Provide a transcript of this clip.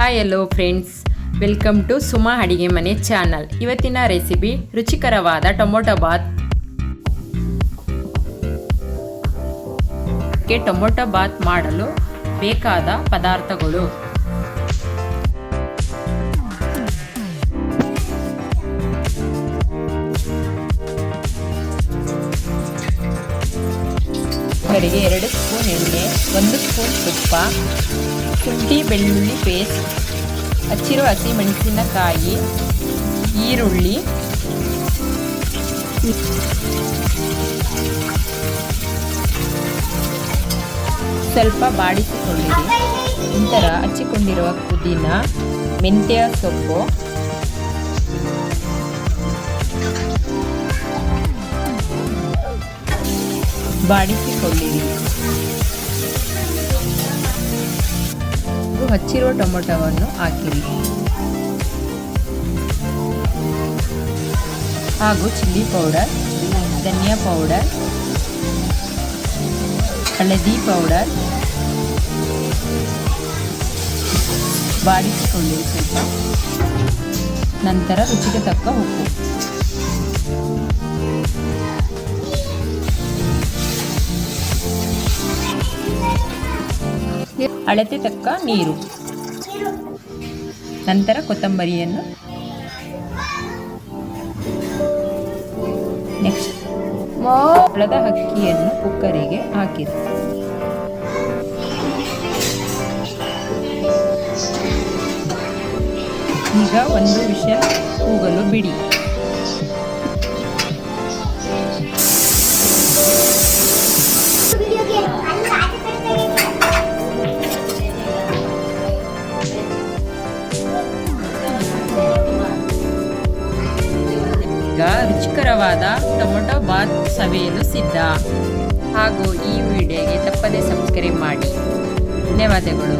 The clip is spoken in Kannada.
Hi hello friends, welcome to Suma ಅಡಿಗೆ ಮನೆ ಚಾನಲ್. ಇವತ್ತಿನ ರೆಸಿಪಿ ರುಚಿಕರವಾದ ಟೊಮೊಟೊ ಬಾತ್. ಟೊಮೊಟೊ ಬಾತ್ ಮಾಡಲು ಬೇಕಾದ ಪದಾರ್ಥಗಳು: ಕಡೆಗೆ 2 ಸ್ಪೂನ್ ಎಣ್ಣೆ, 1 ಸ್ಪೂನ್ ತುಪ್ಪ, ಶುಂಠಿ ಬೆಳ್ಳುಳ್ಳಿ ಪೇಸ್ಟ್, ಹಚ್ಚಿರುವ ಹಸಿಮೆಣಸಿನಕಾಯಿ, ಈರುಳ್ಳಿ, ಸ್ವಲ್ಪ ಬಾಡಿಸಿಕೊಳ್ಳಿರಿ. ನಂತರ ಹಚ್ಚಿಕೊಂಡಿರುವ ಪುದೀನ, ಮೆಂತ್ಯ ಸೊಪ್ಪು, ಬಾಡಿಸಿಕೊಳ್ಳಿರಿ. ಹಚ್ಚಿರುವ ಟೊಮೊಟೊವನ್ನು ಹಾಕಿರಿ ಹಾಗೂ ಚಿಲ್ಲಿ ಪೌಡರ್, ಧನಿಯಾ ಪೌಡರ್, ಹಳದಿ ಪೌಡರ್ ಬಾಡಿಸಿಕೊಳ್ಳಿರಿ ಸ್ವಲ್ಪ. ನಂತರ ರುಚಿಗೆ ತಕ್ಕ ಉಪ್ಪು. ಅಳತೆ ತಕ್ಕ ನೀರು. ನಂತರ ಕೊತ್ತಂಬರಿಯನ್ನು, ನೆಕ್ಸ್ಟ್ ಮೊಳದ ಅಕ್ಕಿಯನ್ನು ಕುಕ್ಕರಿಗೆ ಹಾಕಿರಿ. ಈಗ 1 ವಿಷಲ್ ಕೂಗಲು ಬಿಡಿ. ಈಗ ರುಚಿಕರವಾದ ಟೊಮೊಟೊ ಬಾತ್ ಸವಿಯಲು ಸಿದ್ಧ. ಹಾಗೂ ಈ ವಿಡಿಯೋಗೆ ತಪ್ಪದೇ ಸಬ್ಸ್ಕ್ರೈಬ್ ಮಾಡಿ. ಧನ್ಯವಾದಗಳು.